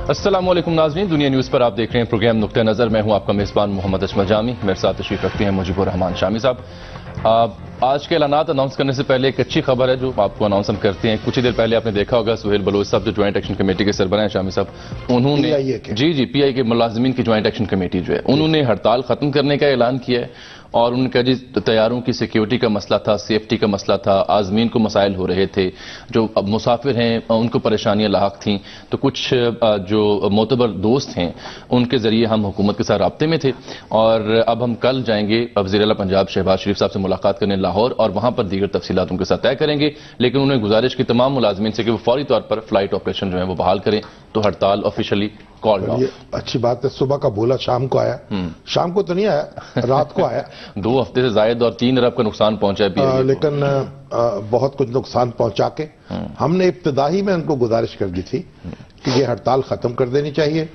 السلام علیکم ناظرین، دنیا نیوز پر آپ دیکھ رہے ہیں پروگرام نقطہ نظر. میں ہوں آپ کا میزبان محمد اجمل جامی. میرے ساتھ تشریف رکھتے ہیں مجیب الرحمان شامی صاحب. آج کے اعلانات اناؤنس کرنے سے پہلے ایک اچھی خبر ہے جو آپ کو اناؤنس ہم کرتے ہیں. کچھ ہی دیر پہلے آپ نے دیکھا ہوگا سہیل بلوچ صاحب جو جوائنٹ ایکشن کمیٹی کے سربراہ ہیں شامی صاحب، انہوں نے جی پی آئی کے ملازمین کی جوائنٹ ایکشن کمیٹی جو ہے انہوں نے ہڑتال ختم کرنے کا اعلان کیا ہے. اور ان کا جی طیاروں کی سیکیورٹی کا مسئلہ تھا، سیفٹی کا مسئلہ تھا، عازمین کو مسائل ہو رہے تھے، جو اب مسافر ہیں ان کو پریشانیاں لاحق تھیں. تو کچھ جو معتبر دوست ہیں ان کے ذریعے ہم حکومت کے ساتھ رابطے میں تھے. اور اب ہم کل جائیں گے وزیر اعلیٰ پنجاب شہباز شریف صاحب سے ملاقات کرنے لاہور، اور وہاں پر دیگر تفصیلات ان کے ساتھ طے کریں گے. لیکن انہوں نے گزارش کی تمام ملازمین سے کہ وہ فوری طور پر فلائٹ آپریشن جو ہے وہ بحال کریں. تو ہڑتال آفیشلی کالڈ آف. یہ اچھی بات ہے، صبح کا بولا شام کو آیا. شام کو تو نہیں آیا، رات کو آیا. 2 ہفتے سے زائد اور 3 ارب کا نقصان پہنچا ہے. لیکن بہت کچھ نقصان پہنچا کے ہم نے ابتدائی میں ان کو گزارش کر دی تھی کہ یہ ہڑتال ختم کر دینی چاہیے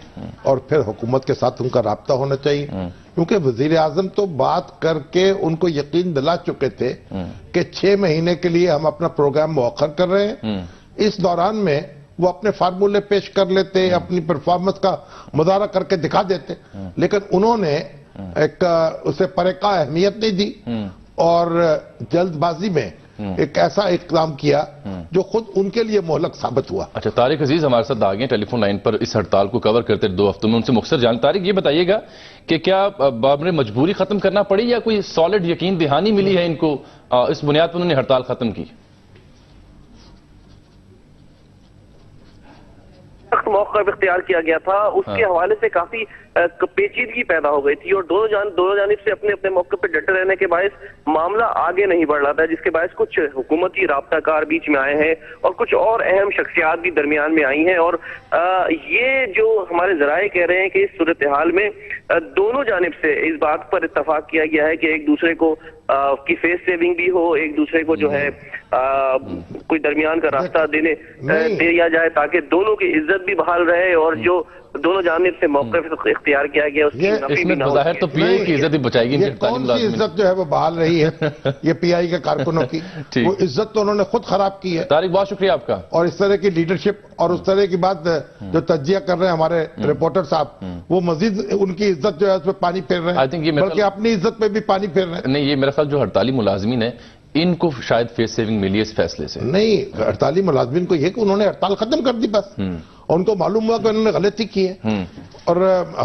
اور پھر حکومت کے ساتھ ان کا رابطہ ہونا چاہیے. کیونکہ وزیر اعظم تو بات کر کے ان کو یقین دلا چکے تھے کہ 6 مہینے کے لیے ہم اپنا پروگرام مؤخر کر رہے ہیں. اس دوران میں وہ اپنے فارمولے پیش کر لیتے، اپنی پرفارمنس کا مظاہرہ کر کے دکھا دیتے. لیکن انہوں نے ایک اسے پرے کا اہمیت نہیں دی اور جلد بازی میں ایک ایسا اقدام کیا جو خود ان کے لیے مہلک ثابت ہوا. اچھا، طارق عزیز ہمارے ساتھ آ گئے ٹیلی فون لائن پر اس ہڑتال کو کور کرتے 2 ہفتوں میں. ان سے مختصر جان. طارق یہ بتائیے گا کہ کیا بابر مجبوری ختم کرنا پڑی یا کوئی سالڈ یقین دہانی ملی ہے ان کو، اس بنیاد پر انہوں نے ہڑتال ختم کی؟ موقف اختیار کیا گیا تھا، اس کے حوالے سے کافی پیچیدگی پیدا ہو گئی تھی اور دونوں جانب سے اپنے اپنے موقع پہ ڈٹے رہنے کے باعث معاملہ آگے نہیں بڑھ رہا تھا، جس کے باعث کچھ حکومتی رابطہ کار بیچ میں آئے ہیں اور کچھ اور اہم شخصیات بھی درمیان میں آئی ہیں. اور یہ جو ہمارے ذرائع کہہ رہے ہیں کہ اس صورتحال میں دونوں جانب سے اس بات پر اتفاق کیا گیا ہے کہ ایک دوسرے کو کی فیس سیونگ بھی ہو، ایک دوسرے کو جو ہے کوئی درمیان کا راستہ دیا جائے تاکہ دونوں کی عزت بھی بحال رہے اور جو دونوں جانب سے موقف اختیار کیا گیا اس میں بظاہر تو پی آئی کی عزت ہی بچائے گی. کون سی عزت جو ہے وہ بحال رہی ہے؟ یہ پی آئی کے کارکنوں کی وہ عزت تو انہوں نے خود خراب کی ہے. طارق بہت شکریہ آپ کا. اور اس طرح کی لیڈرشپ اور اس طرح کی بات جو تجزیہ کر رہے ہیں ہمارے رپورٹر صاحب، وہ مزید ان کی عزت جو ہے اس پہ پانی پھیر رہے ہیں، بلکہ اپنی عزت پہ بھی پانی پھیر رہے ہیں. نہیں، یہ میرا خیال جو ہڑتالی ملازمین ہیں ان کو شاید فیس سیونگ ملی اس فیصلے سے. نہیں، ہڑتالی ملازمین کو یہ کہ انہوں نے ہڑتال ختم کر دی بس، اور ان کو معلوم ہوا کہ انہوں نے غلطی کی ہے. اور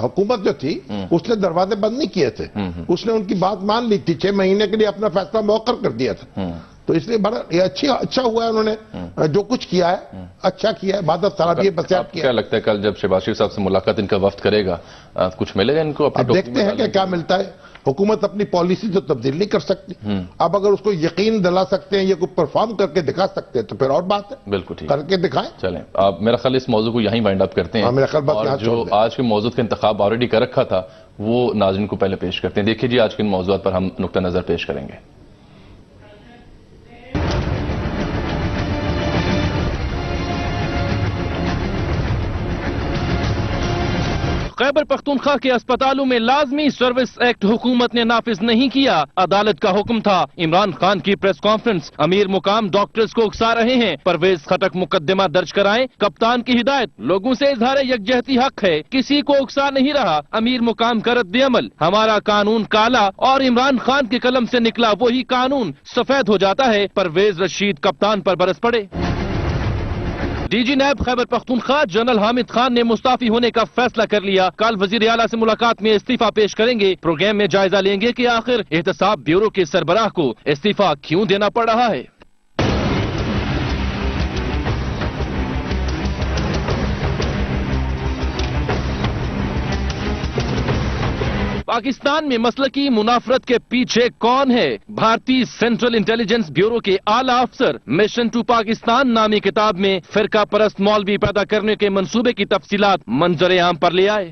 حکومت جو تھی اس نے دروازے بند نہیں کیے تھے، اس نے ان کی بات مان لی تھی. 6 مہینے کے لیے اپنا فیصلہ مؤخر کر دیا تھا. تو اس لیے بڑا یہ اچھا ہوا ہے، انہوں نے جو کچھ کیا ہے اچھا کیا ہے، بادت سرابی بسیات کیا. کیا لگتا ہے کل جب شہباز شریف صاحب سے ملاقات ان کا وفد کرے گا کچھ ملے گا ان کو؟ اب دیکھتے ہیں کہ کیا ملتا ہے. حکومت اپنی پالیسی تو تبدیل نہیں کر سکتی. اب اگر اس کو یقین دلا سکتے ہیں یا کوئی پرفارم کر کے دکھا سکتے ہیں تو پھر اور بات ہے. بالکل ٹھیک، کر کے دکھائیں. چلیں میرا خیال اس موضوع کو یہیں وائنڈ اپ کرتے ہیں. اور جو آج کے موضوع کا انتخاب آلریڈی کر رکھا تھا وہ ناظرین کو پہلے پیش کرتے ہیں. دیکھیے جی آج کے موضوعات پر ہم نقطہ نظر پیش کریں گے. خیبر پختونخوا کے اسپتالوں میں لازمی سروس ایکٹ حکومت نے نافذ نہیں کیا. عدالت کا حکم تھا. عمران خان کی پریس کانفرنس. امیر مقام ڈاکٹرز کو اکسا رہے ہیں. پرویز خٹک مقدمہ درج کرائیں. کپتان کی ہدایت. لوگوں سے اظہار یکجہتی حق ہے. کسی کو اکسا نہیں رہا. امیر مقام کا رد عمل. ہمارا قانون کالا اور عمران خان کے قلم سے نکلا وہی قانون سفید ہو جاتا ہے. پرویز رشید کپتان پر برس پڑے. D G NAB Khyber Pakhtunkhwa general Hamid Khan نے مستعفی ہونے کا فیصلہ کر لیا. کل وزیر اعلیٰ سے ملاقات میں استعفیٰ پیش کریں گے. پروگرام میں جائزہ لیں گے کہ آخر احتساب بیورو کے سربراہ کو استعفیٰ کیوں دینا پڑ رہا ہے. پاکستان میں مسلکی منافرت کے پیچھے کون ہے؟ بھارتی سینٹرل انٹیلیجنس بیورو کے اعلیٰ افسر مشن ٹو پاکستان نامی کتاب میں فرقہ پرست مولوی پیدا کرنے کے منصوبے کی تفصیلات منظر عام پر لے آئے.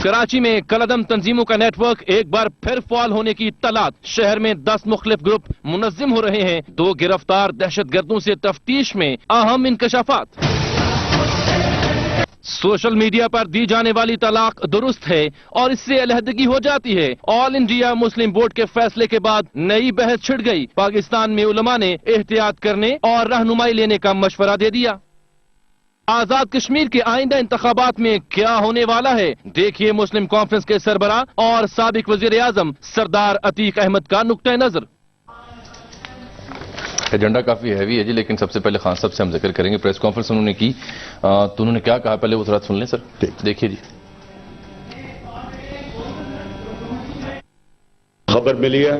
کراچی میں کلعدم تنظیموں کا نیٹ ورک ایک بار پھر فعال ہونے کی اطلاعات. شہر میں 10 مختلف گروپ منظم ہو رہے ہیں. 2 گرفتار دہشت گردوں سے تفتیش میں اہم انکشافات. सोशल मीडिया पर दी जाने वाली तलाक दुरुस्त है और इससे अलहदगी हो जाती है। ऑल इंडिया मुस्लिम बोर्ड के फैसले के बाद नई बहस छिड़ गई। पाकिस्तान में उलमा ने एहतियात करने और रहनुमाई लेने का मशवरा दे दिया। आजाद कश्मीर के आइंदा इंतखाबात में क्या होने वाला है, देखिए मुस्लिम कॉन्फ्रेंस के सरबराह और साबिक वजीर आजम सरदार अतीक अहमद का नुक्ता नजर। एजेंडा काफी हैवी है जी, लेकिन सबसे पहले खान साहब से हम जिक्र करेंगे। प्रेस कॉन्फ्रेंस उन्होंने की, तो उन्होंने क्या कहा पहले वो थोड़ा सुन लें सर। देखिए जी। खबर मिली है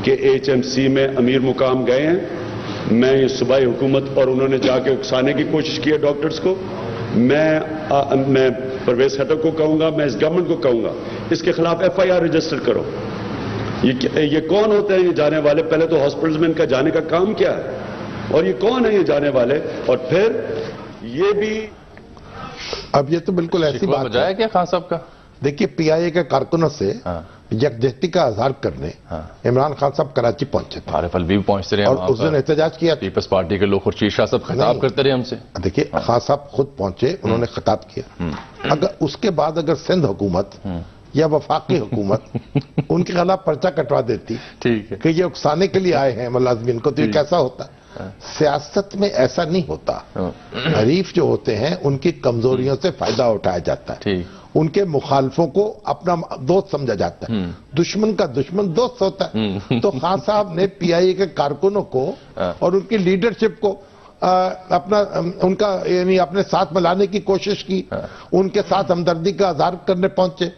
कि HMC में अमीर मुकाम गए हैं। मैं ये सूबाई हुकूमत और उन्होंने जाके उकसाने की कोशिश की है डॉक्टर्स को। मैं परवेज खट्टर को कहूंगा, मैं इस गवर्नमेंट को कहूंगा, इसके खिलाफ FIR रजिस्टर करो। ये कौन होते हैं ये जाने वाले? पहले तो हॉस्पिटल्स में इनका जाने का काम क्या है, और ये कौन है ये जाने वाले? और फिर ये भी अब ये तो बिल्कुल ऐसी बात है क्या खान साहब का? देखिए, PIA के कारकुनों से यकजहती का इजहार करने इमरान खान साहब कराची पहुंचे थे। आरिफ अलवी भी पहुंचते रहे और उस दिन एहतजाज किया। पीपल्स पार्टी के लोग खुर्शीद शाह साहब खिताब करते रहे हमसे। देखिए, खान साहब खुद पहुंचे, उन्होंने खिताब किया। अगर उसके बाद अगर सिंध हुकूमत या वफाकी हुकूमत उनके खिलाफ पर्चा कटवा देती, ठीक है, कि ये उकसाने के लिए आए हैं मुलाजमीन को, तो ये कैसा होता? सियासत में ऐसा नहीं होता। हरीफ जो होते हैं उनकी कमजोरियों से फायदा उठाया जाता है, उनके मुखालफों को अपना दोस्त समझा जाता है, दुश्मन का दुश्मन दोस्त होता है। तो खान साहब ने PIA के कारकुनों को और उनकी लीडरशिप को अपना उनका यानी अपने साथ मिलाने की कोशिश की, उनके साथ हमदर्दी का इजहार करने पहुंचे,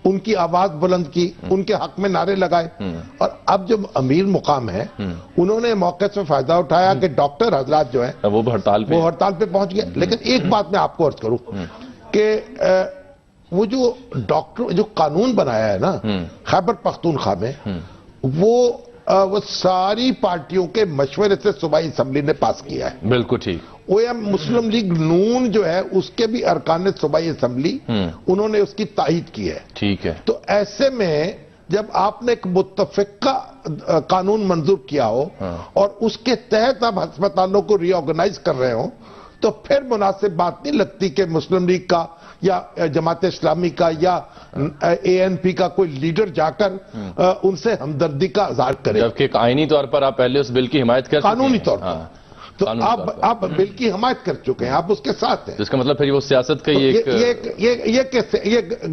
उनकी आवाज बुलंद की, उनके हक में नारे लगाए। और अब जो अमीर मुकाम है उन्होंने मौके से फायदा उठाया कि डॉक्टर हजरात जो है वो हड़ताल पे पहुंच गए। लेकिन एक बात मैं आपको अर्ज करूं कि वो जो डॉक्टर जो कानून बनाया है ना खैबर पख्तूनख्वा में, वो सारी पार्टियों के मशवरे से सूबाई असेंबली ने पास किया है। बिल्कुल ठीक। मुस्लिम लीग नून जो है उसके भी अरकान सूबाई असेंबली उन्होंने उसकी तायीद की है। ठीक है। तो ऐसे में जब आपने एक मुत्तफिका कानून मंजूर किया हो और उसके तहत आप अस्पतालों को रीऑर्गेनाइज कर रहे हो, तो फिर मुनासिब बात नहीं लगती कि मुस्लिम लीग का या जमात इस्लामी का या ANP का कोई लीडर जाकर उनसे हमदर्दी का इजहार करे, जबकि आईनी तौर पर आप पहले उस बिल की हिमायत कर, कानूनी तौर पर तो आप बिल की हिमायत कर चुके हैं, आप उसके साथ हैं। इसका मतलब फिर वो सियासत का ये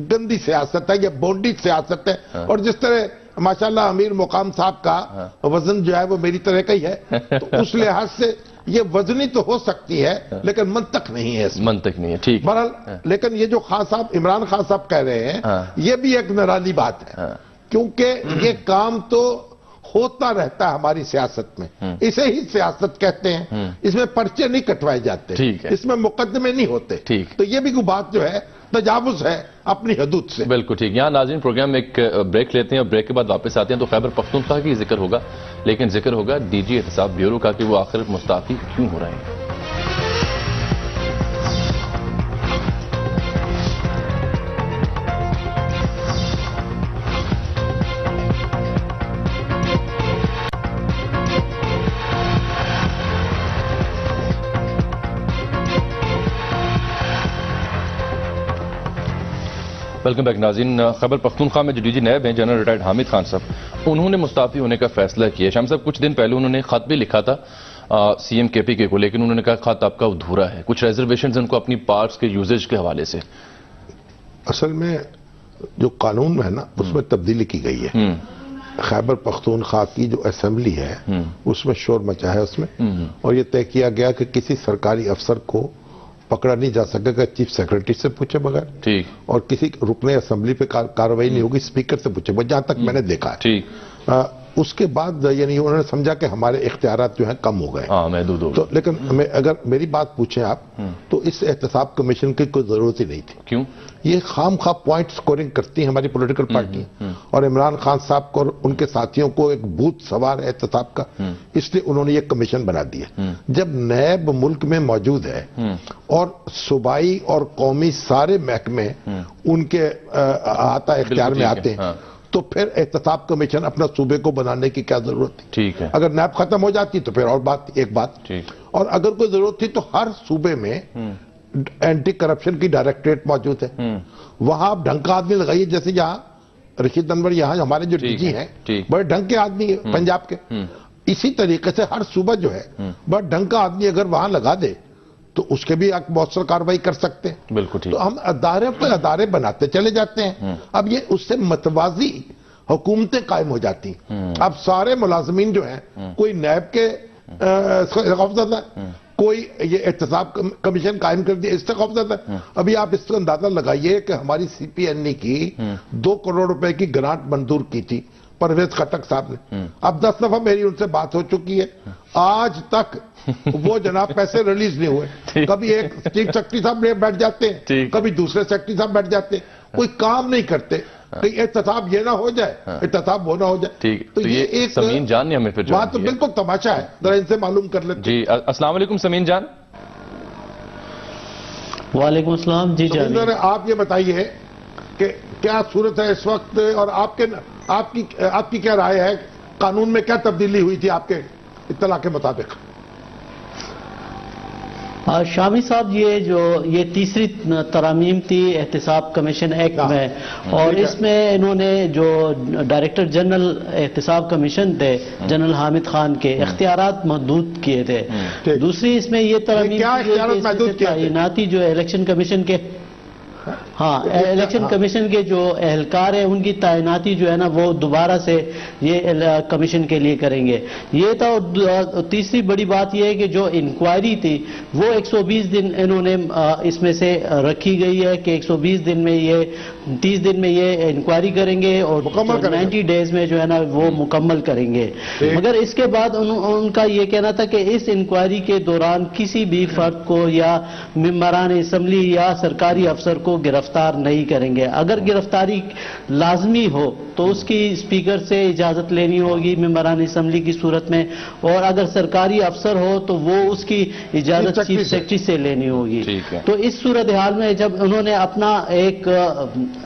गंदी सियासत है, ये बोंडी सियासत है। और जिस तरह माशाल्लाह अमीर मुकाम साहब का वजन जो है वो मेरी तरह का ही है, तो उस लिहाज से ये वजनी तो हो सकती है लेकिन मंतक नहीं है, मंतक नहीं है। ठीक। बहरहाल, लेकिन ये जो खान साहब इमरान खान साहब कह रहे हैं ये भी एक निराली बात है, क्योंकि ये काम तो होता रहता है हमारी सियासत में। इसे ही सियासत कहते हैं, इसमें पर्चे नहीं कटवाए जाते, इसमें मुकदमे नहीं होते। ठीक। तो ये भी कोई बात जो है तजावुज है अपनी हदूद से। बिल्कुल ठीक। यहाँ नाज़रीन प्रोग्राम में एक ब्रेक लेते हैं और ब्रेक के बाद वापस आते हैं तो खैबर पख्तूनख्वा की जिक्र होगा, लेकिन जिक्र होगा DG एहतसाब ब्यूरो का कि वो आखिर मुस्तफी क्यों हो रहे हैं। वेलकम बैक नाज़रीन। खैबर पख्तूनख्वा में जो DG नैब हैं जनरल रिटायर्ड हामिद खान साहब, उन्होंने मुस्ताफी होने का फैसला किया। शाम साहब कुछ दिन पहले उन्होंने खत भी लिखा था CM KPK को, लेकिन उन्होंने कहा खत आपका अधूरा है, कुछ रिजर्वेशंस उनको अपनी पार्ट्स के यूजेज के हवाले से। असल में जो कानून है ना उसमें तब्दीली की गई है। खैबर पख्तूनख्वा की जो असेंबली है उसमें शोर मचा है उसमें, और ये तय किया गया कि किसी सरकारी अफसर को पकड़ा नहीं जा सकेगा चीफ सेक्रेटरी से पूछे बगैर। ठीक। और किसी रुकने असेंबली पे कार्रवाई नहीं होगी स्पीकर से पूछे बगैर, जहां तक मैंने देखा है। ठीक। उसके बाद यानी उन्होंने समझा कि हमारे इख्तियारात जो हैं कम हो गए। महदूद हो गए। तो लेकिन अगर मेरी बात पूछें आप तो इस एहतसाब कमीशन की कोई जरूरत ही नहीं थी। क्यों? ये खामखा पॉइंट स्कोरिंग करती है हमारी पॉलिटिकल पार्टी, और इमरान खान साहब को और उनके साथियों को एक भूत सवार है एहतसाब का, इसलिए उन्होंने ये कमीशन बना दिया। जब नैब मुल्क में मौजूद है और सूबाई और कौमी सारे महकमे उनके आता इख्तियार में आते हैं, तो फिर एहतसाब कमीशन अपना सूबे को बनाने की क्या जरूरत थी? ठीक है। अगर नैब खत्म हो जाती तो फिर और बात, एक बात। ठीक। और अगर कोई जरूरत थी तो हर सूबे में एंटी करप्शन की डायरेक्टरेट मौजूद है, वहां आप ढंग का आदमी लगाइए, जैसे यहाँ रशीद अनवर, यहाँ हमारे जो डीजी हैं बड़े ढंग के आदमी है पंजाब के, इसी तरीके से हर सूबा जो है बड़ा ढंग का आदमी अगर वहां लगा दे तो उसके भी आप बहुत सारी कार्रवाई कर सकते हैं। बिल्कुल ठीक। तो हम अदारे पर अदारे बनाते चले जाते हैं। अब ये उससे मतवाजी हुकूमतें कायम हो जाती। अब सारे मुलाजमीन जो हैं, कोई नैब के खौफजदा है, कोई ये एहतसाब कमीशन कायम कर दिया इससे खौफजदा है। अभी आप इसका अंदाजा लगाइए कि हमारी सीपीएनई की 2 करोड़ रुपए की ग्रांट मंजूर की थी परवेज खटक साहब ने। अब 10 दफा मेरी उनसे बात हो चुकी है, आज तक वो जनाब पैसे रिलीज नहीं हुए। कभी एक चीफ सेक्रेटरी साहब बैठ जाते हैं, कभी दूसरे सेक्रेटरी साहब बैठ जाते हैं, कोई काम नहीं करते। कहीं एहतसाब ये ना हो जाए, एहतसाब वो ना हो जाए। ठीक, तो ये एक समीन जान ने हमें फिर वहां तो बिल्कुल तमाशा है, जरा इनसे मालूम कर लेते। जी अस्सलाम वालेकुम समीन जान। वालेकुम अस्सलाम। जी जान, आप ये बताइए कि क्या सूरत है इस वक्त, और आपकी क्या राय है, कानून में क्या तब्दीली हुई थी आपके इत्तला के मुताबिक? शामी साहब, ये तीसरी तरमीम थी एहतिसाब कमीशन एक्ट में, और इसमें इन्होंने जो डायरेक्टर जनरल एहतिसाब कमीशन थे जनरल हामिद खान के इख्तियारात महदूद किए थे। दूसरी इसमें ये तरमीम तैनाती जो इलेक्शन कमीशन के, हाँ, इलेक्शन कमीशन के जो एहलकार है उनकी तैनाती जो है ना वो दोबारा से ये कमीशन के लिए करेंगे, ये था। और तीसरी बड़ी बात ये है कि जो इंक्वायरी थी वो 120 दिन इन्होंने इसमें से रखी गई है कि 120 दिन में ये 30 दिन में ये इंक्वायरी करेंगे और 90 डेज में जो है ना वो मुकम्मल करेंगे। मगर इसके बाद उनका ये कहना था कि इस इंक्वायरी के दौरान किसी भी फर्द को या मेंबरान असम्बली या सरकारी अफसर को गिरफ्तार नहीं करेंगे। अगर गिरफ्तारी लाजमी हो तो उसकी स्पीकर से इजाजत लेनी होगी मेंबरान असम्बली की सूरत में, और अगर सरकारी अफसर हो तो वो उसकी इजाजत चीफ सेक्रेटरी से लेनी होगी। तो इस सूरत हाल में जब उन्होंने अपना एक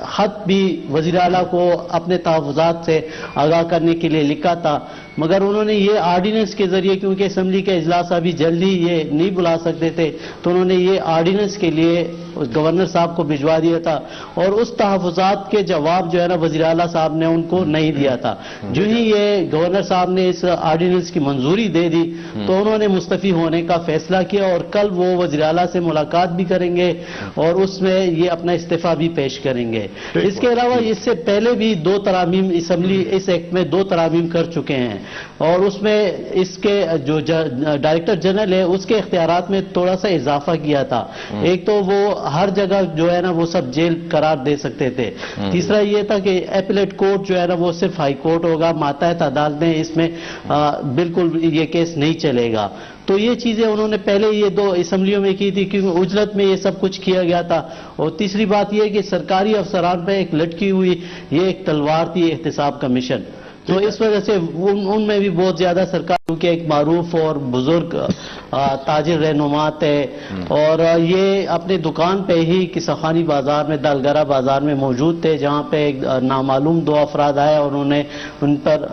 खत भी वज़ीर आला को अपने तहफ़्फ़ुज़ात से आगाह करने के लिए लिखा था, मगर उन्होंने ये आर्डिनेंस के जरिए, क्योंकि असम्बली का इजलास अभी जल्दी ये नहीं बुला सकते थे, तो उन्होंने ये आर्डिनेंस के लिए गवर्नर साहब को भिजवा दिया था, और उस तहफ़्फ़ुज़ात के जवाब जो है ना वज़ीर आला साहब ने उनको नहीं दिया था। जो ही ये गवर्नर साहब ने इस आर्डिनेंस की मंजूरी दे दी तो उन्होंने मुस्तफ़ी होने का फैसला किया, और कल वो वज़ीर आला से मुलाकात भी करेंगे और उसमें ये अपना इस्तीफा भी पेश करेंगे। इसके अलावा इससे पहले भी 2 तरामीम असम्बली इस एक्ट में 2 तरामीम कर चुके हैं, और उसमें इसके जो डायरेक्टर जनरल है उसके इख्तियारात में थोड़ा सा इजाफा किया था। एक तो वो हर जगह जो है ना वो सब जेल करार दे सकते थे। तीसरा ये था कि एपिलेट कोर्ट जो है ना वो सिर्फ हाई कोर्ट होगा, मातहत अदालतें इसमें बिल्कुल ये केस नहीं चलेगा। तो ये चीजें उन्होंने पहले ये 2 असम्बलियों में की थी, क्योंकि उजलत में ये सब कुछ किया गया था। और तीसरी बात ये कि सरकारी अफसरान पे एक लटकी हुई ये एक तलवार थी एहतिसाब कमीशन, तो इस वजह से उनमें भी बहुत ज्यादा सरकार के एक मारूफ और बुजुर्ग ताजिर रहनुमा थे, और ये अपने दुकान पे ही किसाखानी बाजार में, दालगरा बाजार में मौजूद थे, जहाँ पे एक नामालूम 2 अफराद आए और उन्होंने उन पर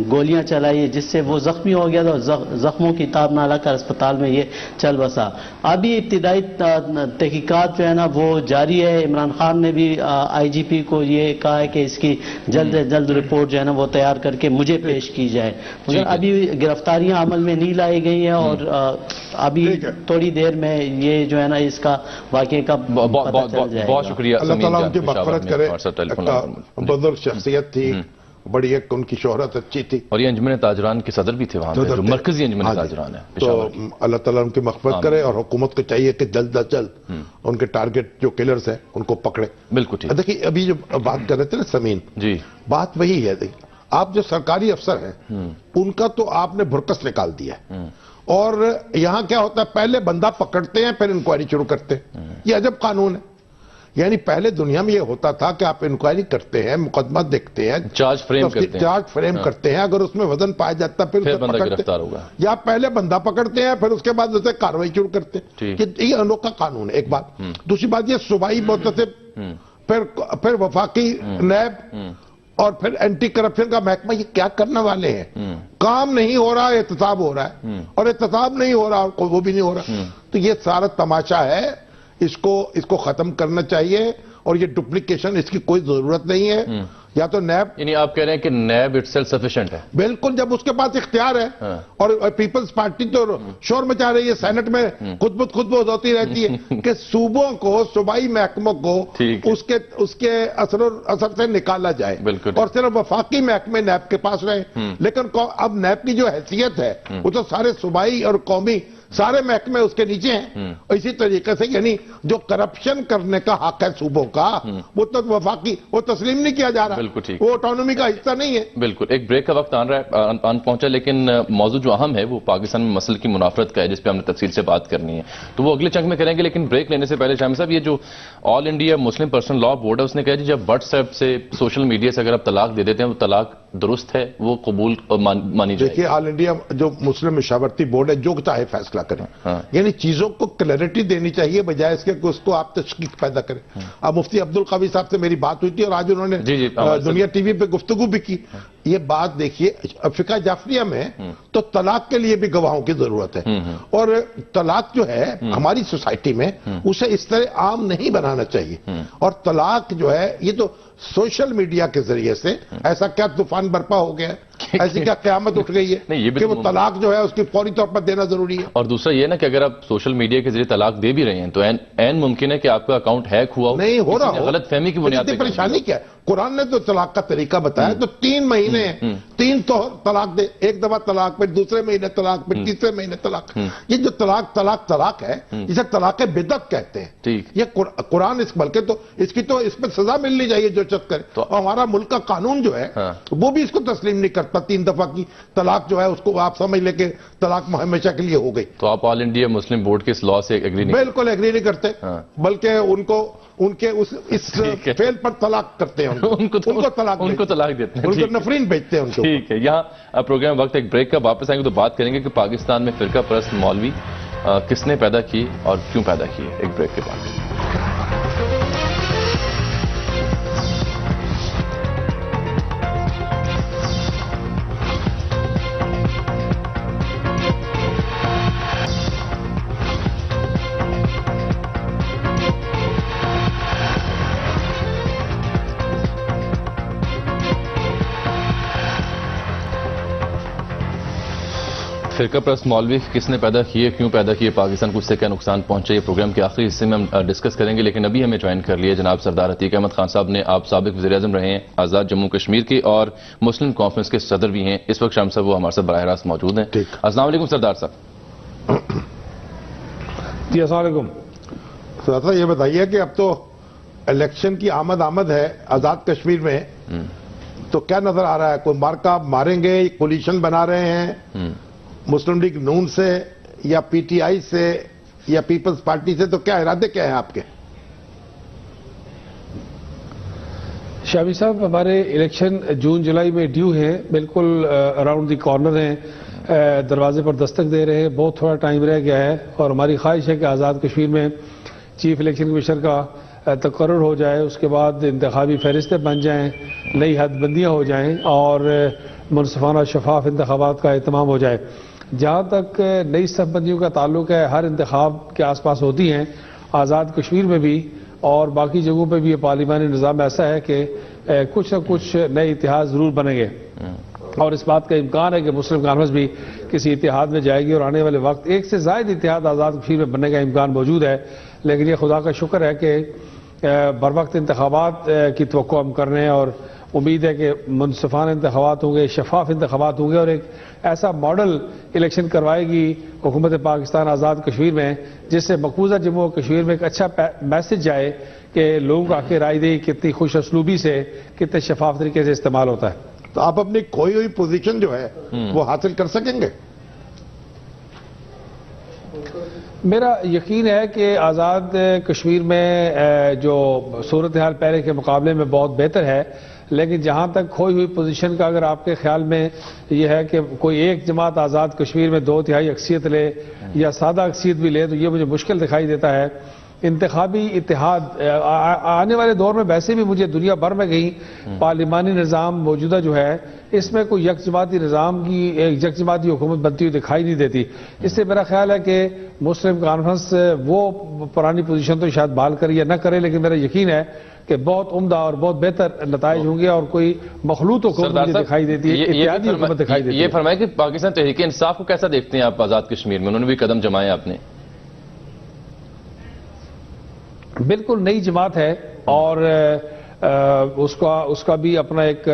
गोलियां चलाई, जिससे वो जख्मी हो गया था। जख्मों की ताब नाला कर अस्पताल में ये चल बसा। अभी इब्तिदाई तहकीकात जो है ना वो जारी है। इमरान खान ने भी IGP को ये कहा है कि इसकी जल्द से जल्द रिपोर्ट जो है ना वो तैयार करके मुझे पेश की जाए, मगर अभी गिरफ्तारियां अमल में नहीं लाई गई हैं, और अभी थोड़ी देर में ये जो है ना इसका वाकई का पता चल जाएगा। बहुत शुक्रिया। अल्लाह ताला उनकी मग़फ़िरत करे। बुजुर्ग शख्सियत थी, बड़ी एक उनकी शोहरत अच्छी थी, और ये अंजुमन ताजरान के सदर भी थे वहां पे, जो मरकजी अंजुमन ताजरान है। तो अल्लाह ताला उनकी मग़फ़िरत करे, और हुकूमत को चाहिए कि जल्द अज जल्द उनके टारगेट जो किलर्स हैं उनको पकड़े। बिल्कुल ठीक। देखिए अभी जो बात कर रहे थे ना समीन जी, बात वही है। देखिए आप जो सरकारी अफसर हैं उनका तो आपने भुरकस निकाल दिया है, और यहां क्या होता है, पहले बंदा पकड़ते हैं फिर इंक्वायरी शुरू करते हैं। ये अजब कानून है। यानी पहले दुनिया में ये होता था कि आप इंक्वायरी करते हैं, मुकदमा देखते हैं, चार्ज फ्रेम करते हैं, अगर उसमें वजन पाया जाता फिर बंदा गिरफ्तार होगा, या पहले बंदा पकड़ते हैं फिर उसके बाद उसे कार्रवाई शुरू करते हैं। ये अनोखा कानून है, एक बात। दूसरी बात ये सूबाई मुतसिब, फिर वफाकी नैब, और फिर एंटी करप्शन का महकमा, ये क्या करने वाले हैं? काम नहीं हो रहा, एहतसाब हो रहा है, और एहतसाब नहीं हो रहा और वो भी नहीं हो रहा। तो ये सारा तमाशा है اس کو ختم کرنا چاہیے اور یہ ڈپلیکیشن اس کی کوئی ضرورت نہیں ہے. یا تو نیب، یعنی آپ کہہ رہے ہیں کہ نیب اٹ سیلف سفیشینٹ ہے. بالکل، جب اس کے پاس اختیار ہے. اور پیپلز پارٹی تو شور مچا رہی ہے سینٹ میں، خود بہت ہوتی رہتی ہے کہ صوبوں کو، صوبائی محکموں کو اس کے اثر سے نکالا جائے اور صرف وفاقی محکمے نیب کے پاس رہے. لیکن اب نیب کی جو حیثیت ہے وہ تو سارے صوبائی اور قومی سارے محکمے اس کے نیچے ہیں. اور اسی طریقے سے یعنی جو کرپشن کرنے کا حق ہے صوبوں کا وہ تو وفاقی وہ تسلیم نہیں کیا جا رہا. وہ آٹونومی کا حصہ نہیں ہے. بالکل. ایک بریک کا وقت آن پہنچا، لیکن موضوع جو اہم ہے وہ پاکستان میں مسئلے کی منافرت کا ہے، جس پہ ہم نے تفصیل سے بات کرنی ہے، تو وہ اگلے چنک میں کریں گے. لیکن بریک لینے سے پہلے شامی صاحب، یہ جو آل انڈیا مسلم پرسنل لا بورڈ ہے، اس نے کہا جی جب واٹس ایپ سے، سوشل میڈیا سے اگر آپ طلاق دے دیتے ہیں وہ طلاق درست ہے، وہ قبول مانی جائے. دیکھیے، آل انڈیا جو مسلم مشاورتی بورڈ ہے جو چاہے فیصلہ کریں، یعنی چیزوں کو کلیئرٹی دینی چاہیے بجائے اس کے کہ اس کو آپ تشکیک پیدا کریں. اب مفتی عبدالقوی صاحب سے میری بات ہوئی تھی اور آج انہوں نے دنیا ٹی وی پہ گفتگو بھی کی. یہ بات دیکھیے، فقہ جعفریہ میں تو طلاق کے لیے بھی گواہوں کی ضرورت ہے. اور طلاق جو ہے ہماری سوسائٹی میں اسے اس طرح عام نہیں بنانا چاہیے. اور طلاق جو ہے یہ تو سوشل میڈیا کے ذریعے سے ایسا کیا طوفان برپا ہو گیا ہے، ایسی کیا قیامت اٹھ گئی ہے کہ وہ طلاق جو ہے اس کی فوری طور پر دینا ضروری ہے. اور دوسرا یہ نا کہ اگر آپ سوشل میڈیا کے ذریعے طلاق دے بھی رہے ہیں تو عین ممکن ہے کہ آپ کا اکاؤنٹ ہیک ہوا ہو، نہیں ہو رہا ہو، غلط فہمی کی بنیاد پر. پریشانی کیا ہے؟ قرآن نے تو طلاق کا طریقہ بتایا، تو 3 مہینے 3 طلاق دے، ایک دفعہ طلاق، پھر دوسرے مہینے طلاق، پھر تیسرے مہینے طلاق. یہ جو طلاق ہے اسے طلاق بدعت کہتے ہیں. یہ قرآن بلکہ تو اس پہ سزا ملنی چاہیے جو شخص کرے. اور ہمارا ملک کا قانون جو ہے وہ بھی اس کو تسلیم نہیں کرتا. 3 دفعہ کی طلاق جو ہے اس کو آپ سمجھ لیں کہ طلاق ہمیشہ کے لیے ہو گئی. تو آپ آل انڈیا مسلم بورڈ کے اس لا سے ایگری نہیں؟ بالکل ایگری نہیں کرتے، بلکہ ان کے اس فعل پر طلاق کرتے ہیں، ان کو طلاق دیتے ہیں، ان کو نفرین بھیجتے ہیں. ٹھیک ہے. یہاں پروگرام وقت ایک بریک کا، واپس آئیں گے تو بات کریں گے کہ پاکستان میں فرقہ پرست مولوی کس نے پیدا کی اور کیوں پیدا کی. ایک بریک کے بعد. فرقہ پرست مولوی کس نے پیدا کیے، کیوں پیدا کیے، پاکستان کو اس سے کیا نقصان پہنچے، یہ پروگرام کے آخری حصے میں ہم ڈسکس کریں گے. لیکن ابھی ہمیں جوائن کر لیے جناب سردار عتیق احمد خان صاحب نے. آپ سابق وزیر اعظم رہے ہیں آزاد جموں کشمیر کے اور مسلم کانفرنس کے صدر بھی ہیں. اس وقت شام صاحب وہ ہمارے ساتھ براہ راست موجود ہیں. السلام علیکم سردار صاحب. جی السلام علیکم. سردار صاحب یہ بتائیے کہ اب تو الیکشن کی آمد ہے آزاد کشمیر میں، تو کیا نظر آ رہا ہے؟ کوئی مارکا ماریں گے، کولیشن بنا رہے ہیں مسلم لیگ نون سے یا پی ٹی آئی سے یا پیپلز پارٹی سے؟ تو کیا ارادے کیا ہیں آپ کے؟ شامی صاحب، ہمارے الیکشن جون جولائی میں ڈیو ہیں، بالکل اراؤنڈ دی کارنر ہیں، دروازے پر دستک دے رہے ہیں. بہت تھوڑا ٹائم رہ گیا ہے اور ہماری خواہش ہے کہ آزاد کشمیر میں چیف الیکشن کمشنر کا تقرر ہو جائے، اس کے بعد انتخابی فہرستیں بن جائیں، نئی حد بندیاں ہو جائیں اور منصفانہ شفاف انتخابات کا اہتمام ہو جائے. جہاں تک نئی صف بندیوں کا تعلق ہے، ہر انتخاب کے آس پاس ہوتی ہیں، آزاد کشمیر میں بھی اور باقی جگہوں پہ بھی یہ پارلیمانی نظام ایسا ہے کہ کچھ نہ کچھ نئے اتحاد ضرور بنیں گے اور اس بات کا امکان ہے کہ مسلم کانفرنس بھی کسی اتحاد میں جائے گی اور آنے والے وقت ایک سے زائد اتحاد آزاد کشمیر میں بننے کا امکان موجود ہے. لیکن یہ خدا کا شکر ہے کہ بر وقت انتخابات کی توقع ہم کر رہے ہیں اور امید ہے کہ منصفانہ انتخابات ہوں گے، شفاف انتخابات ہوں گے اور ایک ایسا ماڈل الیکشن کروائے گی حکومت پاکستان آزاد کشمیر میں جس سے مقبوضہ جموں و کشمیر میں ایک اچھا میسج جائے کہ لوگوں کو آکے رائے دے کتنی خوش اسلوبی سے، کتنے شفاف طریقے سے استعمال ہوتا ہے. تو آپ اپنی کھوئی ہوئی پوزیشن جو ہے وہ حاصل کر سکیں گے؟ میرا یقین ہے کہ آزاد کشمیر میں جو صورتحال پہلے کے مقابلے میں بہت بہتر ہے، لیکن جہاں تک کھوئی ہوئی پوزیشن کا اگر آپ کے خیال میں یہ ہے کہ کوئی ایک جماعت آزاد کشمیر میں 2/3 اکثریت لے یا سادہ اکثریت بھی لے تو یہ مجھے مشکل دکھائی دیتا ہے. انتخابی اتحاد آنے والے دور میں ویسے بھی مجھے دنیا بھر میں کہیں پارلیمانی نظام موجودہ جو ہے اس میں کوئی یک جماعتی نظام کی ایک یک جماعتی حکومت بنتی ہوئی دکھائی نہیں دیتی. اس سے میرا خیال ہے کہ مسلم کانفرنس وہ پرانی پوزیشن تو شاید بحال کرے یا نہ کرے، لیکن میرا یقین ہے کہ بہت عمدہ اور بہت بہتر نتائج ہوں گے اور کوئی مخلوط حکومت دکھائی دیتی ہے، اتحادی حکومت دکھائی دیتی ہے. یہ فرمائیں کہ پاکستان تحریک انصاف کو کیسا دیکھتے ہیں آپ آزاد کشمیر میں؟ انہوں نے بھی قدم جمائے آپ نے. بالکل نئی جماعت ہے اور اس کا بھی اپنا ایک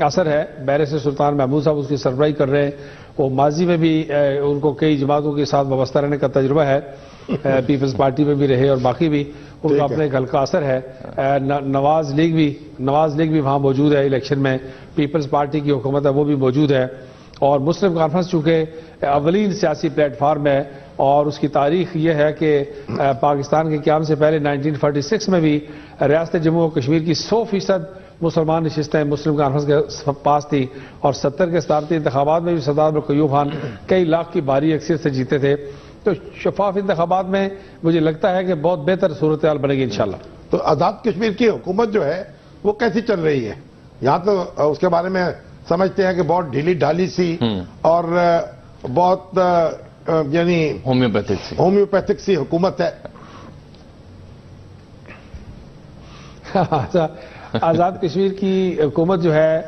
اثر ہے. بیرسٹر سلطان محمود صاحب اس کی سربراہی کر رہے ہیں. وہ ماضی میں بھی ان کو کئی جماعتوں کے ساتھ وابستہ رہنے کا تجربہ ہے، پیپلز پارٹی میں بھی رہے اور باقی بھی ان کا اپنا ایک ہلکا اثر ہے. نواز لیگ بھی وہاں موجود ہے الیکشن میں، پیپلز پارٹی کی حکومت ہے وہ بھی موجود ہے. اور مسلم کانفرنس چونکہ اولین سیاسی پلیٹ فارم ہے اور اس کی تاریخ یہ ہے کہ پاکستان کے قیام سے پہلے 1946 میں بھی ریاست جموں و کشمیر کی 100% مسلمان نشستیں مسلم کانفرنس کے پاس تھی اور 70 کے صدارتی انتخابات میں بھی سردار قیوم خان کئی لاکھ کی بھاری اکثریت سے جیتے تھے. تو شفاف انتخابات میں مجھے لگتا ہے کہ بہت بہتر صورتحال بنے گی انشاءاللہ. تو آزاد کشمیر کی حکومت جو ہے وہ کیسی چل رہی ہے؟ یہاں تو اس کے بارے میں سمجھتے ہیں کہ بہت ڈھیلی ڈھالی سی اور بہت یعنی ہومیوپیتھک سی حکومت ہے. آزاد کشمیر کی حکومت جو ہے،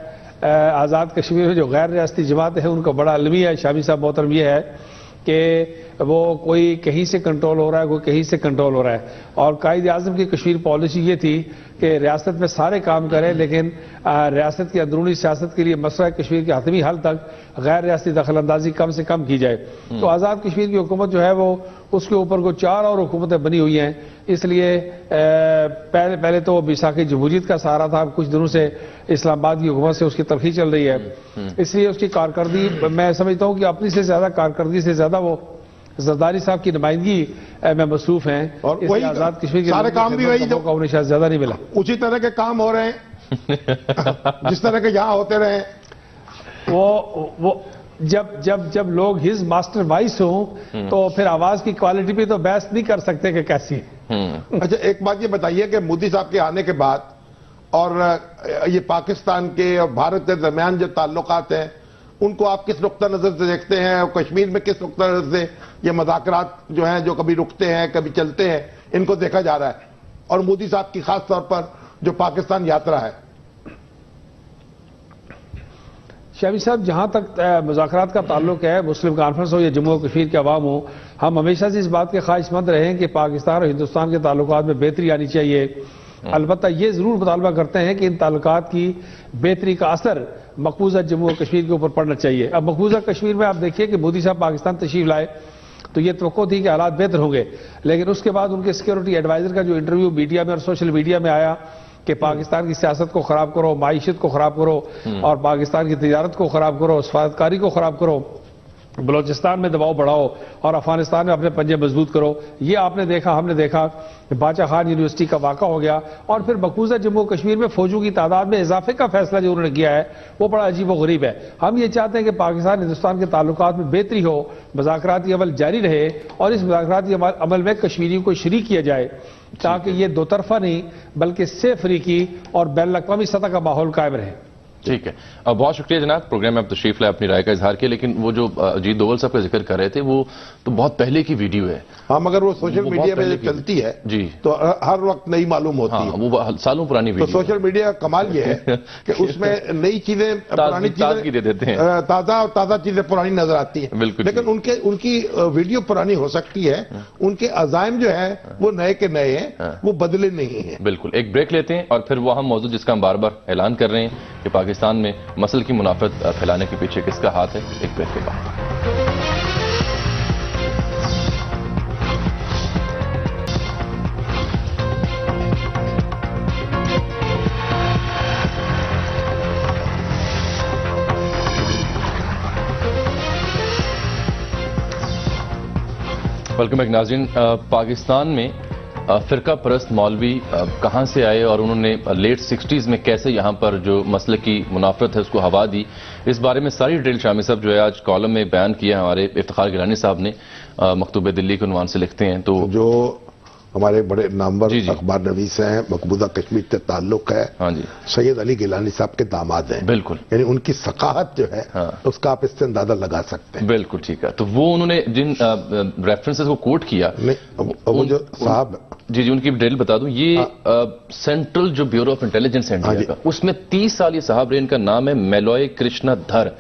آزاد کشمیر میں جو غیر ریاستی جماعتیں ہیں ان کا بڑا المیہ ہے شامی صاحب محترم یہ ہے کہ وہ کوئی کہیں سے کنٹرول ہو رہا ہے، کوئی کہیں سے کنٹرول ہو رہا ہے. اور قائد اعظم کی کشمیر پالیسی یہ تھی کہ ریاست میں سارے کام کریں لیکن ریاست کی اندرونی سیاست کے لیے مسئلہ کشمیر کے حتمی حل تک غیر ریاستی دخل اندازی کم سے کم کی جائے. تو آزاد کشمیر کی حکومت جو ہے وہ اس کے اوپر کو 4 اور حکومتیں بنی ہوئی ہیں. اس لیے پہلے تو وہ بیساکھی جمہوریت کا سہارا تھا، کچھ دنوں سے اسلام آباد کی حکومت سے اس کی تلخی چل رہی ہے. اس لیے اس کی کارکردگی میں سمجھتا ہوں کہ اپنی سے زیادہ کارکردگی سے زیادہ وہ زرداری صاحب کی نمائندگی میں مصروف ہیں اور وہی آزاد کشمیر کے سارے کام بھی وہی جو انہیں شاید زیادہ نہیں ملا. اسی طرح کے کام ہو رہے ہیں جس طرح کے یہاں ہوتے رہے. وہ جب لوگ ہز ماسٹر وائس ہوں تو پھر آواز کی کوالٹی پہ تو بحث نہیں کر سکتے کہ کیسی. اچھا ایک بات یہ بتائیے کہ مودی صاحب کے آنے کے بعد اور یہ پاکستان کے اور بھارت کے درمیان جو تعلقات ہیں ان کو آپ کس نقطہ نظر سے دیکھتے ہیں اور کشمیر میں کس نقطہ نظر سے یہ مذاکرات جو ہیں جو کبھی رکتے ہیں کبھی چلتے ہیں ان کو دیکھا جا رہا ہے اور مودی صاحب کی خاص طور پر جو پاکستان یاترا ہے؟ شامی صاحب جہاں تک مذاکرات کا تعلق ہے، مسلم کانفرنس ہو یا جموں و کشمیر کے عوام ہو، ہم ہمیشہ سے اس بات کے خواہش مند رہے ہیں کہ پاکستان اور ہندوستان کے تعلقات میں بہتری آنی چاہیے. البتہ یہ ضرور مطالبہ کرتے ہیں کہ ان تعلقات کی بہتری کا اثر مقبوضہ جموں و کشمیر کے اوپر پڑنا چاہیے. اب مقبوضہ کشمیر میں آپ دیکھیے کہ مودی صاحب پاکستان تشریف لائے تو یہ توقع تھی کہ حالات بہتر ہوں گے، لیکن اس کے بعد ان کے سیکیورٹی ایڈوائزر کا جو انٹرویو میڈیا میں اور سوشل میڈیا میں آیا کہ پاکستان کی سیاست کو خراب کرو، معیشت کو خراب کرو اور پاکستان کی تجارت کو خراب کرو، سفارتکاری کو خراب کرو، بلوچستان میں دباؤ بڑھاؤ اور افغانستان میں اپنے پنجے مضبوط کرو. یہ آپ نے دیکھا، ہم نے دیکھا باچا خان یونیورسٹی کا واقعہ ہو گیا اور پھر مقبوضہ جموں کشمیر میں فوجوں کی تعداد میں اضافے کا فیصلہ جو انہوں نے کیا ہے وہ بڑا عجیب و غریب ہے. ہم یہ چاہتے ہیں کہ پاکستان ہندوستان کے تعلقات میں بہتری ہو، مذاکراتی عمل جاری رہے اور اس مذاکراتی عمل میں کشمیریوں کو شریک کیا جائے تاکہ یہ دو طرفہ نہیں بلکہ سے افریقی اور بین الاقوامی سطح کا ماحول قائم رہے. ٹھیک ہے، بہت شکریہ جناب، پروگرام میں آپ تشریف لائے، اپنی رائے کا اظہار کیا. لیکن وہ جو اجیت دوول صاحب کا ذکر کر رہے تھے وہ تو بہت پہلے کی ویڈیو ہے. ہاں مگر وہ سوشل میڈیا میں چلتی ہے جی تو ہر وقت نئی معلوم ہوتی ہے، وہ سالوں پرانی ویڈیو. تو سوشل میڈیا کا کمال یہ ہے کہ اس میں نئی چیزیں پرانی چیزیں دے دیتے ہیں، تازہ چیزیں پرانی نظر آتی ہیں. بالکل. لیکن ان کی ویڈیو پرانی ہو سکتی ہے، ان کے عزائم جو ہیں وہ نئے کے نئے ہیں، وہ بدلے نہیں ہیں. بالکل. ایک بریک لیتے ہیں اور پھر وہ ہم موضوع جس کا ہم بار بار اعلان کر رہے ہیں کہ پاکستان میں مسل کی منافعت پھیلانے کے پیچھے کس کا ہاتھ ہے، ایک بریک کے بعد. ویلکم بیک ناظرین. پاکستان میں فرقہ پرست مولوی کہاں سے آئے اور انہوں نے لیٹ 60s میں کیسے یہاں پر جو مسئلے کی منافرت ہے اس کو ہوا دی، اس بارے میں ساری ڈیٹیل شامی صاحب جو ہے آج کالم میں بیان کیا. ہمارے افتخار گیلانی صاحب نے مکتوب دلی کے عنوان سے لکھتے ہیں. تو جو हमारे बड़े नामवर जी, जी। अखबार नवीस हैं, मकबूजा कश्मीर से ताल्लुक है, हाँ जी, सैयद अली गिलानी साहब के दामाद हैं। बिल्कुल यानी उनकी सकाहत जो है हाँ। उसका आप इससे अंदाजा लगा सकते हैं। बिल्कुल ठीक है। तो वो उन्होंने जिन रेफरेंसेस को कोट किया, नहीं, वो जो साहब जी जी उनकी डिटेल बता दूं, ये सेंट्रल जो ब्यूरो ऑफ इंटेलिजेंस इंडिया का, उसमें 30 साल ये साहब रहे। इनका नाम है मेलॉय कृष्णा धर।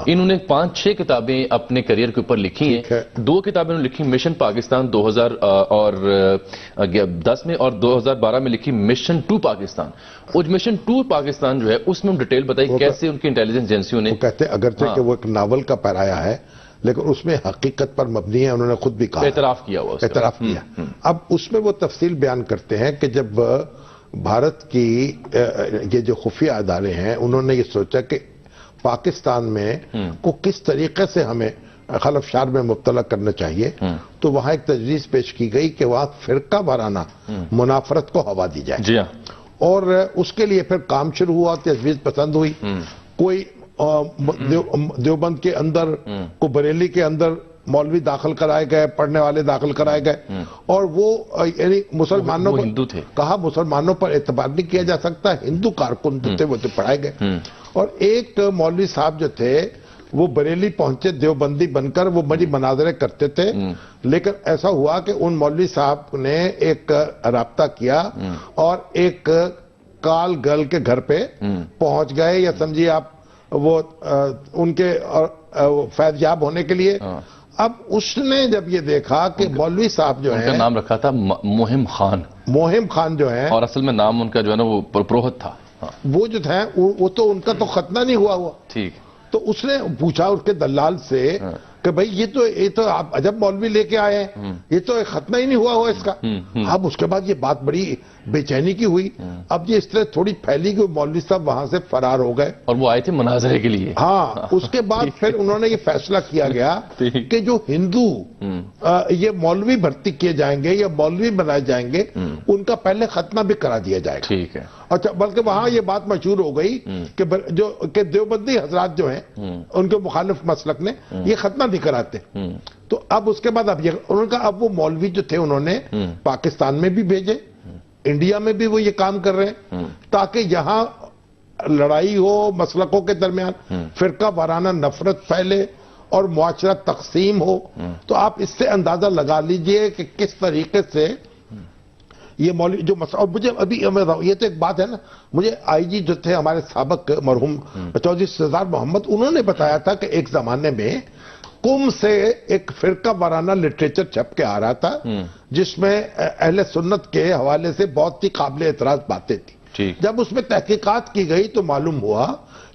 इन्होंने 5-6 किताबें अपने करियर के ऊपर लिखी हैं। 2 किताबें उन्होंने लिखी, मिशन पाकिस्तान 2010 में, और 2012 में लिखी मिशन 2 पाकिस्तान। और मिशन 2 पाकिस्तान जो है उसमें डिटेल बताई कैसे उनकी इंटेलिजेंस एजेंसियों ने, कहते हैं अगरचे कि वो एक नावल का पैराया है, लेकिन उसमें हकीकत पर मबनी है, उन्होंने खुद भी कहा, एतराफ किया हुआ, एतराफ किया। अब उसमें वो तफसील बयान करते हैं कि जब भारत की ये जो खुफिया अदारे हैं, उन्होंने ये सोचा कि पाकिस्तान में को किस तरीके से हमें खलफशार में मुब्तला करना चाहिए, तो वहां एक तजवीज पेश की गई कि वहां फिरका वाराना मुनाफरत को हवा दी जाए। जी हाँ। और उसके लिए फिर काम शुरू हुआ, तजवीज पसंद हुई। कोई देवबंद के अंदर को बरेली के अंदर मौलवी दाखिल कराए गए, पढ़ने वाले दाखिल कराए गए, और वो यानी मुसलमानों वो पर हिंदू थे, कहा मुसलमानों पर एतबार नहीं किया जा सकता, हिंदू कारकुन थे वो तो पढ़ाए गए। और एक मौलवी साहब जो थे वो बरेली पहुंचे देवबंदी बनकर, वो बड़ी मनाजरे करते थे, लेकिन ऐसा हुआ कि उन मौलवी साहब ने एक राब्ता किया और एक काल गर्ल के घर पे पहुंच गए, या समझिए आप वो उनके फैज़याब होने के लिए। अब उसने जब ये देखा कि मौलवी साहब जो है, उनका नाम रखा था मोहिम खान, मोहिम खान जो है, और असल में नाम उनका जो है ना वो पुरोहित था। वो जो था वो तो उनका तो खतना नहीं हुआ। ठीक। तो उसने पूछा उसके दलाल से कि भाई ये तो आप अजब मौलवी लेके आए हैं, ये तो खतना ही नहीं हुआ इसका। अब उसके बाद ये बात बड़ी बेचैनी की हुई। अब ये इस तरह थोड़ी फैली कि मौलवी साहब वहां से फरार हो गए, और वो आए थे मुनाजरे के लिए। हाँ, उसके बाद फिर उन्होंने ये फैसला किया गया कि जो हिंदू ये मौलवी भर्ती किए जाएंगे या मौलवी बनाए जाएंगे, उनका पहले खतना भी करा दिया जाएगा। ठीक है। अच्छा, बल्कि वहां ये बात मशहूर हो गई कि जो कि देवबंदी हजरात जो हैं, उनके मुखालिफ मसलक ने ये खतना नहीं कराते। तो अब उसके बाद अब ये उनका, अब वो मौलवी जो थे उन्होंने पाकिस्तान में भी भेजे, इंडिया में भी वो ये काम कर रहे हैं, ताकि यहां लड़ाई हो मसलकों के दरमियान, फिरका वाराना नफरत फैले और मुआशरा तकसीम हो। तो आप इससे अंदाजा लगा लीजिए कि किस तरीके से ये मौलवी जो मसला। और मुझे अभी ये तो एक बात है ना, मुझे आईजी जो थे हमारे साबक मरहूम चौधरी सरदार मोहम्मद, उन्होंने बताया था कि एक जमाने में कुम से एक फिरका वाराना लिटरेचर छप के आ रहा था, जिसमें अहले सुन्नत के हवाले से बहुत ही काबिल एतराज बातें थी। जब उसमें तहकीकात की गई तो मालूम हुआ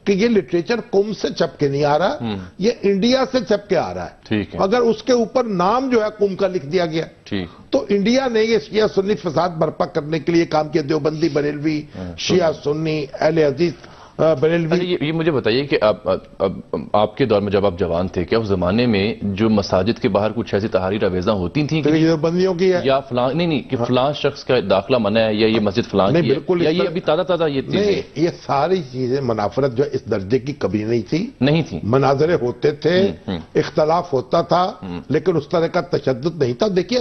कि ये लिटरेचर कुम से छप के नहीं आ रहा, ये इंडिया से छप के आ रहा है। ठीक है। मगर उसके ऊपर नाम जो है कुम का लिख दिया गया। ठीक। तो इंडिया ने ये शिया सुन्नी फसाद बर्पा करने के लिए काम किया, देवबंदी बरेलवी, शिया सुन्नी, अहले हदीस बरेलवी। ये मुझे बताइए कि आपके दौर में जब आप जवान थे, क्या उस जमाने में जो मसाजिद के बाहर कुछ ऐसी तहारीर आवेज़ा होती थी तो ये बंदियों की है, या फलां नहीं कि फलां शख्स का दाखिला मना है, या ये मस्जिद फलां की है, या ये अभी ताज़ा ये नहीं, ये सारी चीजें मुनाफरत जो इस दर्जे की कभी नहीं थी। मनाजरे होते थे, इख्तलाफ होता था, लेकिन उस तरह का तशद्दुद नहीं था। देखिए,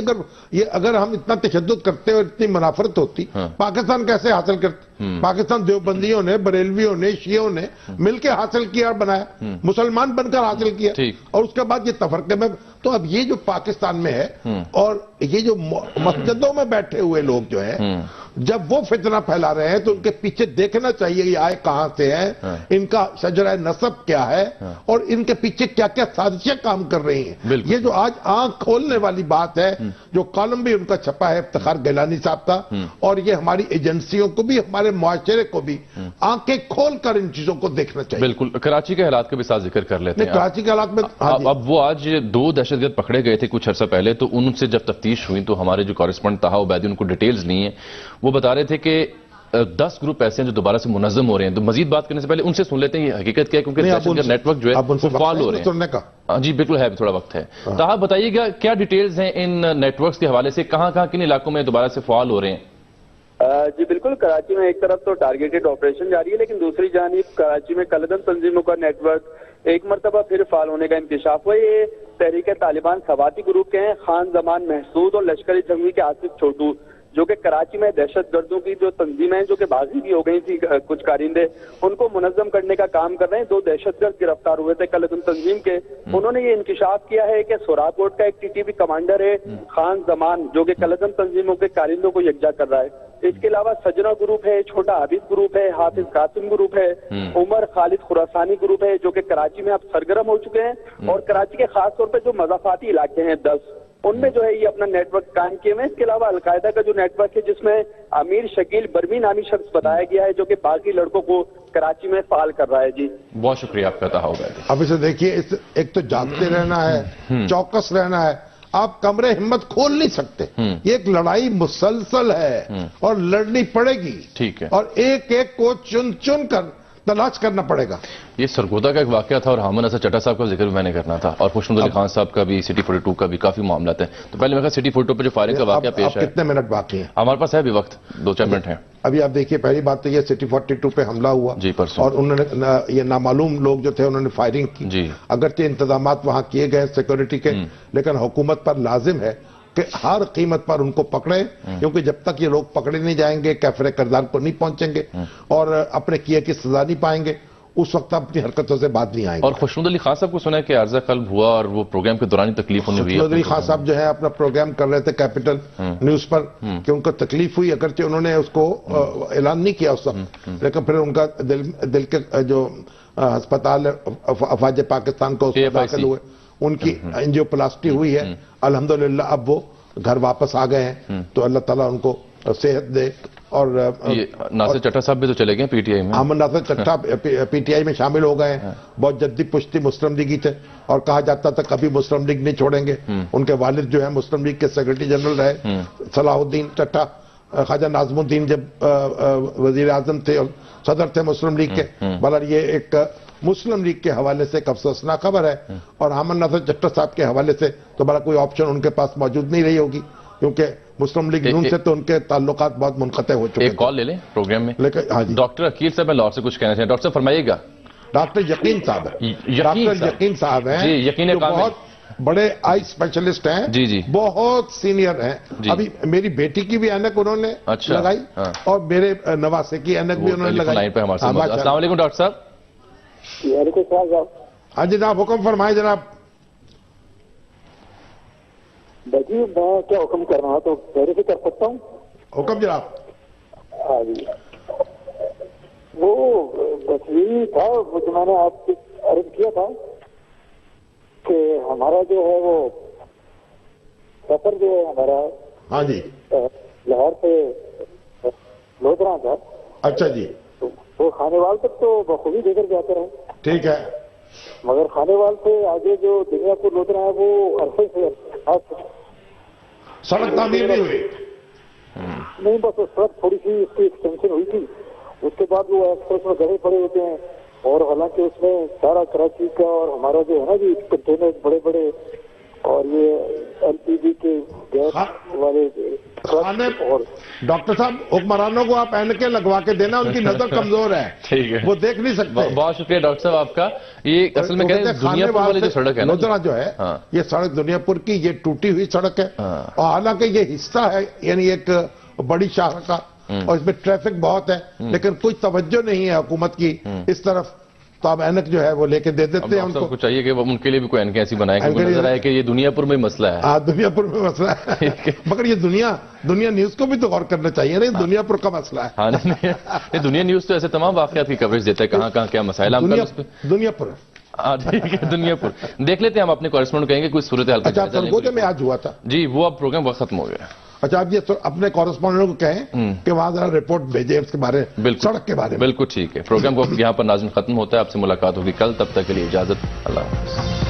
अगर हम इतना तशद्दुद करते और इतनी मुनाफरत होती, पाकिस्तान कैसे हासिल करते? पाकिस्तान देवबंदियों ने, बरेलवियों ने, शियों ने मिलकर हासिल किया और बनाया, मुसलमान बनकर हासिल किया, और उसके बाद ये तफरके में। तो अब ये जो पाकिस्तान में है और ये जो मस्जिदों में बैठे हुए लोग जो है, जब वो फितना फैला रहे हैं तो उनके पीछे देखना चाहिए ये आए कहां से है, इनका शजरा नसब क्या है, और इनके पीछे क्या क्या साजिशें काम कर रही हैं। ये जो आज आंख खोलने वाली बात है, जो कॉलम भी उनका छपा है इफ्तिखार गिलानी साहब का, और ये हमारी एजेंसियों को भी, हमारे मुआशरे को भी आंखें खोलकर इन चीजों को देखना चाहिए। बिल्कुल। कराची के हालात का भी साथ जिक्र कर लेते हैं। कराची के हालात में अब वो आज 2 दहशतगर्द पकड़े गए थे कुछ अर्सा पहले, तो उनसे जब तफ्तीश हुई तो हमारे जो कॉरेस्पॉन्डेंट ताहा उबैदी, उनको डिटेल्स ली हैं, वो बता रहे थे कि 10 ग्रुप ऐसे हैं जो दोबारा से मुनज़्ज़म हो रहे हैं। तो मजीद बात करने से पहले उनसे सुन लेते हैं ये हकीकत क्या है, क्योंकि दहशतगर्द नेटवर्क जो है वो फॉलो हो रहे हैं। हाँ जी, बिल्कुल है, थोड़ा वक्त है। ताहा बताइएगा क्या डिटेल्स हैं इन नेटवर्क्स के हवाले से, कहां किन इलाकों में दोबारा से फॉल हो रहे हैं? जी बिल्कुल, कराची में एक तरफ तो टारगेटेड ऑपरेशन जारी है, लेकिन दूसरी जानिब कराची में कलदम तंजीमों का नेटवर्क एक मरतबा फिर फाल होने का इंकशाफ हुआ। ये तहरीक तालिबान सवाती ग्रुप के हैं, खान जमान महसूद और लश्करी जंगवी के आसिफ छोटू जो कि कराची में दहशतगर्दों की जो तंजीमें हैं जो कि बाजी भी हो गई थी, कुछ कारिंदे उनको मुनज़्ज़म करने का काम कर रहे हैं। 2 दहशतगर्द गिरफ्तार हुए थे कलदम तंजीम के। उन्होंने ये इंकिशाफ किया है कि सोराकोट का एक टीटीपी कमांडर है खान जमान, जो कि कलदम तंजीमों के कारिंदों को यकजा कर रहा है। इसके अलावा सजना ग्रुप है, छोटा आबिद ग्रुप है, हाफिज कासिम ग्रुप है, उमर खालिद खुरासानी ग्रुप है, जो कि कराची में अब सरगर्म हो चुके हैं। और कराची के खास तौर पे जो मज़ाफाती इलाके हैं 10, उनमें जो है ये अपना नेटवर्क कायम किए हुए हैं। इसके अलावा अलकायदा का जो नेटवर्क है जिसमें अमीर शकील बर्मी नामी शख्स बताया गया है, जो कि बाकी लड़कों को कराची में फाल कर रहा है। जी बहुत शुक्रिया आपका ताहुर। अब इसे देखिए, एक तो जागते रहना है, चौकस रहना है, आप कमरे हिम्मत खोल नहीं सकते। ये एक लड़ाई मुसलसल है और लड़नी पड़ेगी। ठीक है। और एक एक को चुन चुन कर तलाश करना पड़ेगा। ये सरगोदा का एक वाकया था और हामिद नसर चड्ढा साहब का जिक्र भी मैंने करना था, और खुशनुद अली खान साहब का भी, सिटी 42 का भी काफी मामला थे। तो पहले मैं सिटी 42 पे जो फायरिंग का वाकया पेश है, कितने मिनट बाकी हैं? हमारे पास है अभी वक्त, 2-4 मिनट हैं। अभी आप देखिए, पहली बात तो ये सिटी 42 पे हमला हुआ जी परसों, और उन्होंने ये नामालूम लोग जो थे उन्होंने फायरिंग की जी। अगरचे इंतजामात वहां किए गए सिक्योरिटी के, लेकिन हुकूमत पर लाजिम है कि हर कीमत पर उनको पकड़े, क्योंकि जब तक ये लोग पकड़े नहीं जाएंगे, कैफरे किरदार को नहीं पहुंचेंगे और अपने किए की सजा नहीं पाएंगे, उस वक्त अपनी हरकतों से बात नहीं आएंगे। और खुशनुद अली खान साहब को सुना है कि आर्जा कल्ब हुआ और वो प्रोग्राम के दौरान ही तकलीफ होने हुई है। खुशनुद अली खान साहब जो है अपना प्रोग्राम कर रहे थे कैपिटल न्यूज पर कि उनको तकलीफ हुई, अगरचे उन्होंने उसको ऐलान नहीं किया उस वक्त, लेकिन फिर उनका दिल के जो अस्पताल अफवाज पाकिस्तान को दाखिल हुए, उनकी एंजियोप्लास्टी हुई है। अल्हम्दुलिल्लाह अब वो घर वापस आ गए हैं, तो अल्लाह ताला उनको सेहत दे। और नासिर चड्ढा साहब भी तो चले गए पीटीआई में। अहमद नासिर चड्ढा पीटीआई में शामिल हो गए हैं। बहुत जद्दी पुश्ती मुस्लिम लीगी थे और कहा जाता था कभी मुस्लिम लीग नहीं छोड़ेंगे। उनके वालिद जो है मुस्लिम लीग के सेक्रेटरी जनरल रहे, सलाहुद्दीन चड्ढा। ख्वाजा नाज़मुद्दीन जब वजीर आजम थे और सदर थे मुस्लिम लीग के। बहरहाल ये एक मुस्लिम लीग के हवाले से एक अफसोसनाक खबर है, और अहमद नासिर चड्ढा साहब के हवाले से तो बड़ा कोई ऑप्शन उनके पास मौजूद नहीं रही होगी, क्योंकि मुस्लिम लीग नून से तो उनके ताल्लुकात बहुत मुनक़ते हो चुके हैं। एक कॉल ले लें प्रोग्राम में। लेकिन हाँ जी, डॉक्टर अकील साहब मैं लाहौर से कुछ कहना चाहिए। डॉक्टर साहब फरमाइएगा। डॉक्टर यकीन साहब है, डॉक्टर यकीन साहब हैं जी, यकीन जो बहुत बड़े आई स्पेशलिस्ट हैं जी जी, बहुत सीनियर हैं। अभी मेरी बेटी की भी ऐनक उन्होंने लगाई और मेरे नवासे की ऐनक भी उन्होंने लगाई। लाइन पे हमारे साथ। अस्सलाम वालेकुम डॉक्टर साहब। हाँ जनाब, हुक्म फरमाए जनाब। देखिए मैं क्या हुक्म कर रहा हूँ, तो पहले से कर सकता हूँ। हुक्म जनाब। हाँ जी, वो बस यही था जो मैंने आपसे अर्ज किया था कि हमारा जो है वो सफर जो है हमारा, हाँ जी, लाहौर से लोधरा था। अच्छा जी, तो वो खानेवाल तक तो बखूबी लेकर जाते रहे। ठीक है, मगर खानेवाल से आगे जो दुनियापुर लोधरा है वो अरसे से सड़क तामीर नहीं हुई। नहीं, बस सड़क थोड़ी सी उसकी एक्सटेंशन हुई थी, उसके बाद वो एक्सप्रेस में गड़े पड़े होते हैं। और हालांकि उसमें सारा कराची का और हमारा जो है ना जी कंटेनर बड़े बड़े और ये एलपीजी के गैस वाले खाने। और डॉक्टर साहब हुक्मरानों को आप ऐनकें लगवा के देना, उनकी नजर कमजोर है। ठीक है, वो देख नहीं सकते। बहुत शुक्रिया डॉक्टर साहब आपका। ये असल में दुनियापुर वाली जो सड़क है लोधरा जो है, ये सड़क दुनियापुर की ये टूटी हुई सड़क है, और हालांकि ये हिस्सा है यानी एक बड़ी शाखा और इसमें ट्रैफिक बहुत है, लेकिन कोई तवज्जो नहीं है हुकूमत की इस तरफ। तो अब ऐनक जो है वो लेके दे देते हैं उनको। चाहिए कि उनके लिए भी कोई ऐनकें ऐसी बनाए कि नजर आए कि ये दुनियापुर में मसला है। हाँ, दुनियापुर में मसला है। मगर ये दुनिया न्यूज को भी तो गौर करना चाहिए ना, दुनियापुर का मसला है। हाँ नहीं, दुनिया न्यूज तो ऐसे तमाम वाकयात की कवरेज देता है, कहाँ कहाँ क्या मसाइल। दुनियापुर, हाँ ठीक है, दुनियापुर देख लेते हैं हम। अपने कॉरेस्पॉन्डेंट कहेंगे कोई सूरत हाल। अच्छा, सरगोजे में आज हुआ था जी, वो अब प्रोग्राम खत्म हो गया। अच्छा, आप ये अपने कॉरेस्पॉन्डेंट को कहें कि वहां जरा रिपोर्ट भेजे उसके बारे में, सड़क के बारे में। बिल्कुल ठीक है। प्रोग्राम को यहाँ पर नाज़रीन खत्म होता है। आपसे मुलाकात होगी कल, तब तक के लिए इजाजत, अल्लाह हाफ़िज़।